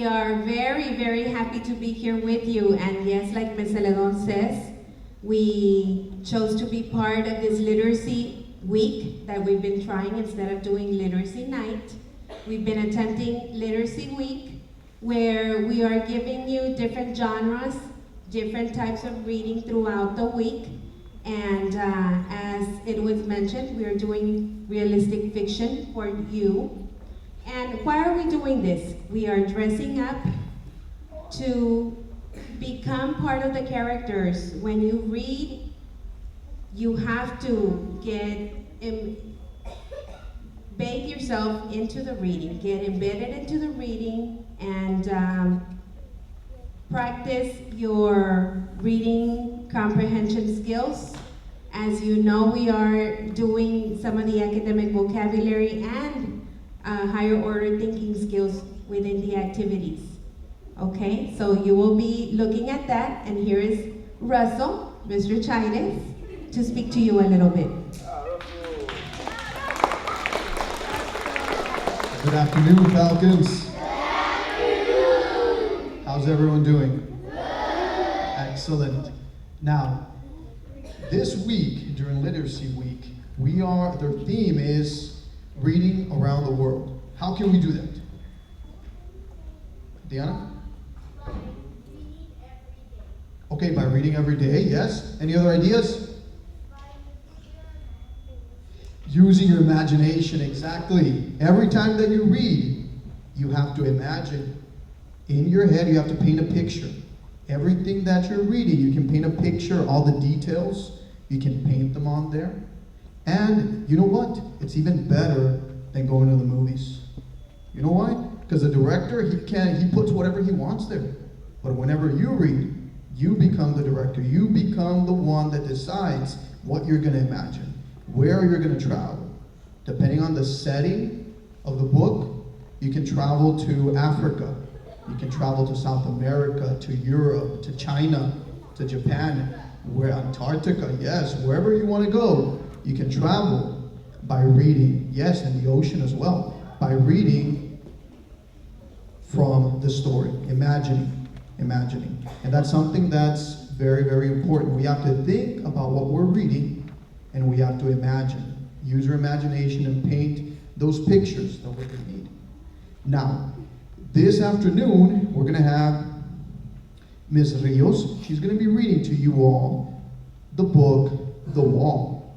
We are very, very happy to be here with you. And yes, like Ms. Celedon says, we chose to be part of this literacy week that we've been trying instead of doing literacy night. We've been attempting literacy week, where we are giving you different genres, different types of reading throughout the week. And as it was mentioned, we are doing realistic fiction for you. And why are we doing this? We are dressing up to become part of the characters. When you read, you have to bathe yourself into the reading, get embedded into the reading, and practice your reading comprehension skills. As you know, we are doing some of the academic vocabulary and higher order thinking skills within the activities. Okay, so you will be looking at that, and here is Russell, Mr. Chides, to speak to you a little bit. Good afternoon, Falcons. Good afternoon. How's everyone doing? Good. Excellent. Now, this week, during Literacy Week, their theme is reading around the world. How can we do that? Diana? Okay, by reading every day, yes. Any other ideas? Using your imagination, exactly. Every time that you read, you have to imagine. In your head, you have to paint a picture. Everything that you're reading, you can paint a picture, all the details, you can paint them on there. And you know what? It's even better than going to the movies. You know why? Because the director, he puts whatever he wants there. But whenever you read, you become the director. You become the one that decides what you're going to imagine, where you're going to travel. Depending on the setting of the book, you can travel to Africa. You can travel to South America, to Europe, to China, to Japan, where Antarctica, yes, wherever you want to go, you can travel by reading. Yes, and the ocean as well, by reading from the story, imagining. And that's something that's very, very important. We have to think about what we're reading, and we have to imagine. Use your imagination and paint those pictures that we're going to need. Now, this afternoon, we're going to have Ms. Rios. She's going to be reading to you all the book, The Wall.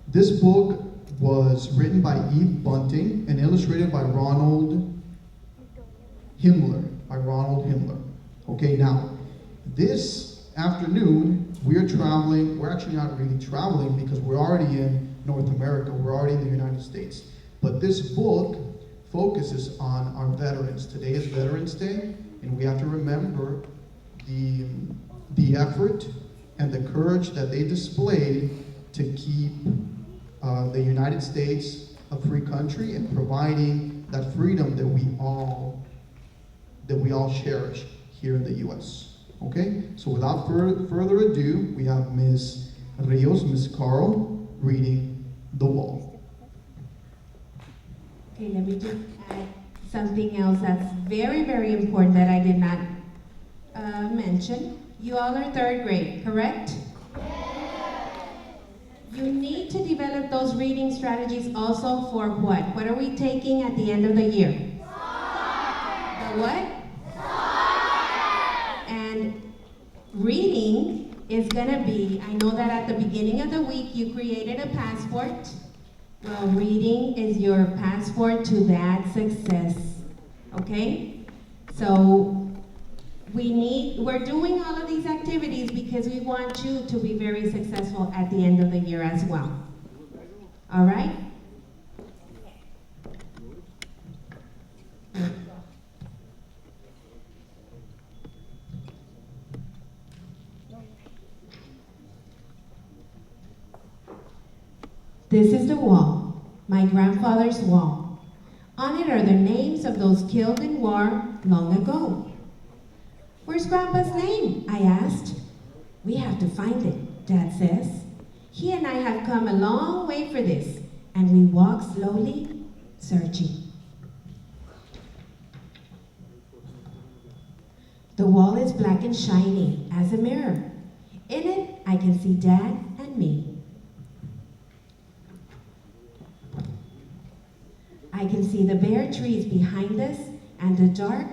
This book was written by Eve Bunting and illustrated by Ronald Himmler. Okay, now, this afternoon, we're traveling. We're actually not really traveling because we're already in North America. We're already in the United States. But this book focuses on our veterans. Today is Veterans Day, and we have to remember the effort and the courage that they displayed to keep the United States a free country and providing that freedom that we all cherish here in the U.S. Okay, so without further ado, we have Ms. Rios, Ms. Carl, reading The Wall. Okay, let me just add something else that's very, very important that I did not mention. You all are third grade, correct? Yes. You need to develop those reading strategies also for what? What are we taking at the end of the year? Soccer. The what? Soccer. And reading is gonna be, I know that at the beginning of the week you created a passport. Well, reading is your passport to that success, okay? So we're doing all of these activities because we want you to be very successful at the end of the year as well. All right? This is the wall, my grandfather's wall. On it are the names of those killed in war long ago. Where's Grandpa's name? I asked. We have to find it, Dad says. He and I have come a long way for this, and we walk slowly, searching. The wall is black and shiny as a mirror. In it, I can see Dad and me. I can see the bare trees behind us and the dark,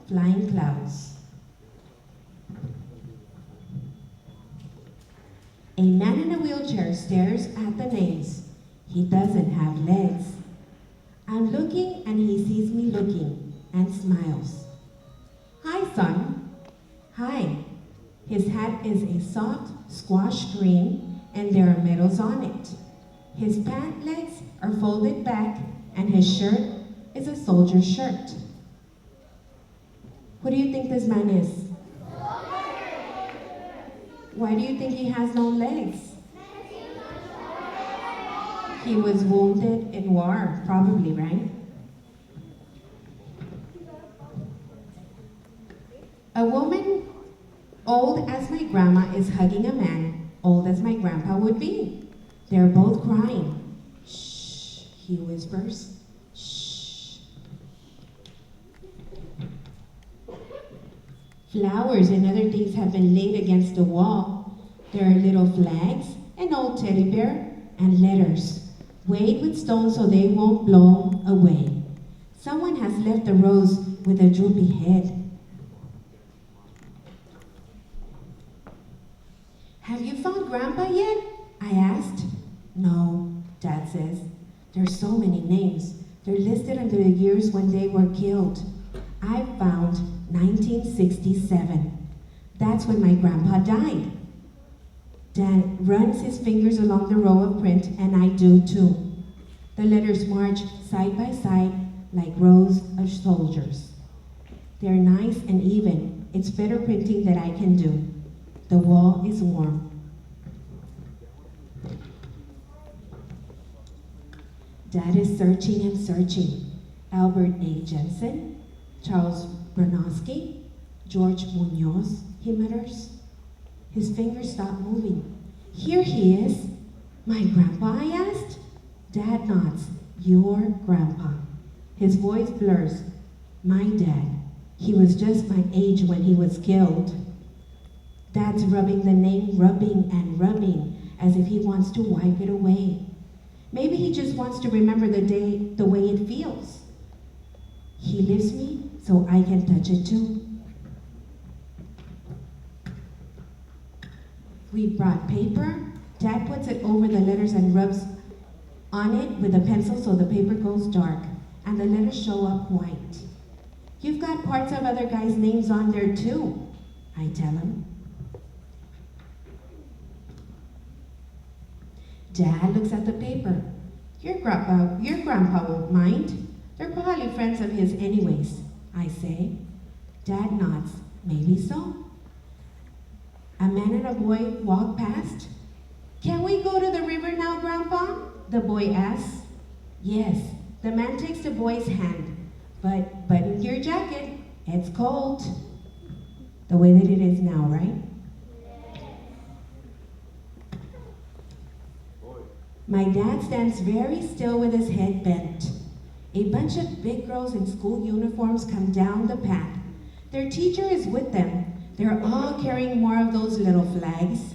flying clouds. A man in a wheelchair stares at the names. He doesn't have legs. I'm looking and he sees me looking and smiles. Hi, son. Hi. His hat is a soft squash green and there are medals on it. His pant legs are folded back and his shirt is a soldier's shirt. Who do you think this man is? Why do you think he has no legs? He was wounded in war, probably, right? A woman old as my grandma is hugging a man old as my grandpa would be. They're both crying. Shh, he whispers. Shh. Flowers and other things have been laid against the wall. There are little flags, an old teddy bear, and letters, weighed with stones so they won't blow away. Someone has left a rose with a droopy head. Have you found Grandpa yet? I asked. No, Dad says. There's so many names. They're listed under the years when they were killed. I found 1967. That's when my grandpa died. Dad runs his fingers along the row of print, and I do too. The letters march side by side like rows of soldiers. They're nice and even. It's better printing than I can do. The wall is warm. Dad is searching and searching. Albert A. Jensen, Charles Bronowski, George Munoz, he mutters. His fingers stop moving. Here he is. My grandpa, I asked. Dad nods. Your grandpa. His voice blurs. My dad. He was just my age when he was killed. Dad's rubbing the name, rubbing and rubbing, as if he wants to wipe it away. Maybe he just wants to remember the day the way it feels. He lifts me so I can touch it too. We brought paper. Dad puts it over the letters and rubs on it with a pencil so the paper goes dark and the letters show up white. You've got parts of other guys' names on there too, I tell him. Dad looks at the paper. Your grandpa won't mind. They're probably friends of his anyways, I say. Dad nods. Maybe so. A man and a boy walk past. Can we go to the river now, Grandpa? The boy asks. Yes. The man takes the boy's hand. But button your jacket. It's cold. The way that it is now, right? My dad stands very still with his head bent. A bunch of big girls in school uniforms come down the path. Their teacher is with them. They're all carrying more of those little flags.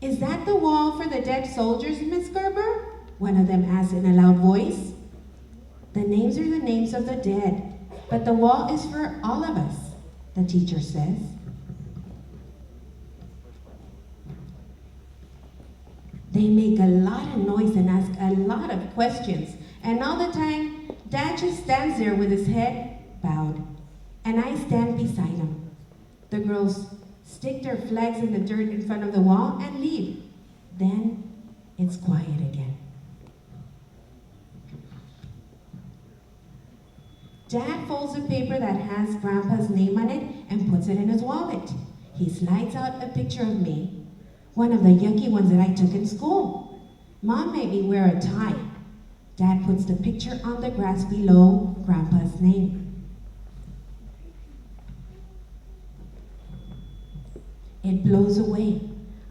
Is that the wall for the dead soldiers, Miss Gerber? One of them asks in a loud voice. The names are the names of the dead, but the wall is for all of us, the teacher says. They make a lot of noise and ask a lot of questions, and all the time, Dad just stands there with his head bowed, and I stand beside him. The girls stick their flags in the dirt in front of the wall and leave. Then it's quiet again. Dad folds a paper that has Grandpa's name on it and puts it in his wallet. He slides out a picture of me, one of the yucky ones that I took in school. Mom made me wear a tie. Dad puts the picture on the grass below Grandpa's name. It blows away.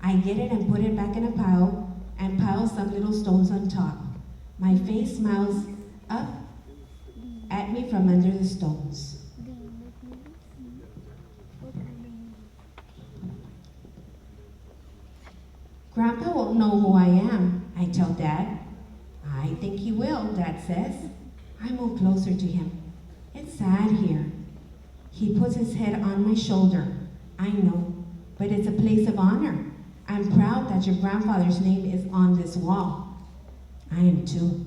I get it and put it back in a pile and pile some little stones on top. My face smiles up at me from under the stones. won't know who I am, I tell Dad. I think he will, Dad says. I move closer to him. It's sad here. He puts his head on my shoulder. I know, but it's a place of honor. I'm proud that your grandfather's name is on this wall. I am too.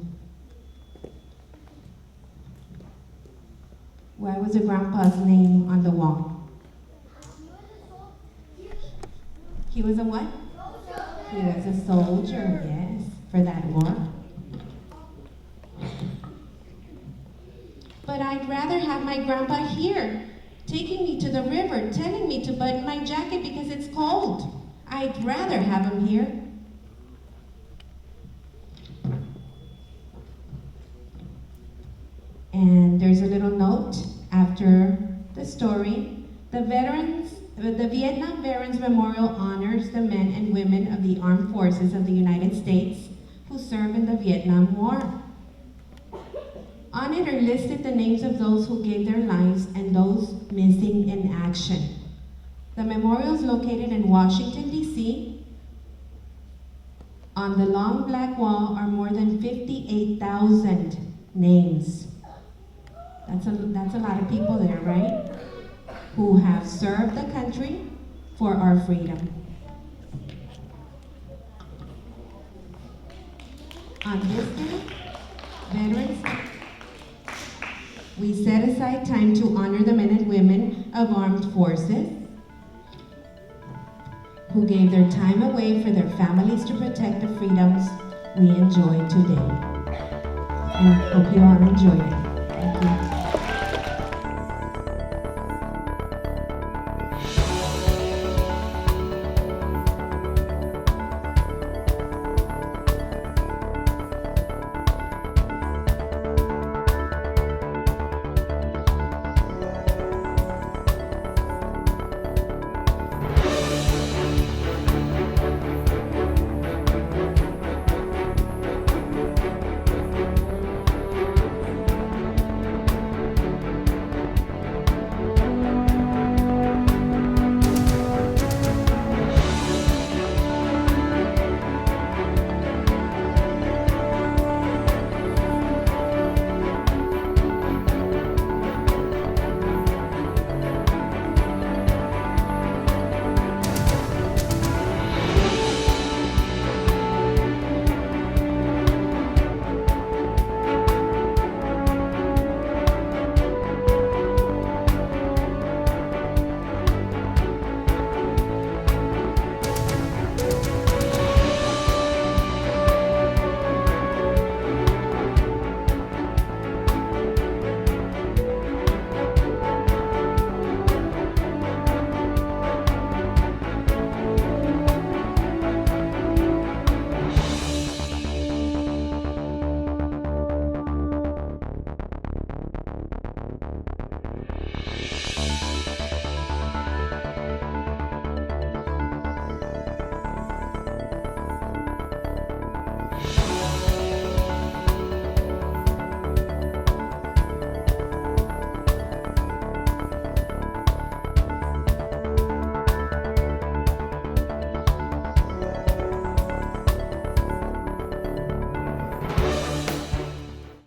Why was your grandpa's name on the wall? He was a what? He was a soldier, yes, for that war. But I'd rather have my grandpa here, taking me to the river, telling me to button my jacket because it's cold. I'd rather have him here. And there's a little note after the story. The Vietnam Veterans Memorial honors the men and women of the armed forces of the United States who served in the Vietnam War. On it are listed the names of those who gave their lives and those missing in action. The memorial is located in Washington, D.C. On the long black wall are more than 58,000 names. That's a lot of people there, right? Who have served the country for our freedom. On this day, Veterans Day, we set aside time to honor the men and women of armed forces who gave their time away for their families to protect the freedoms we enjoy today. And hope you all enjoyed it. Thank you.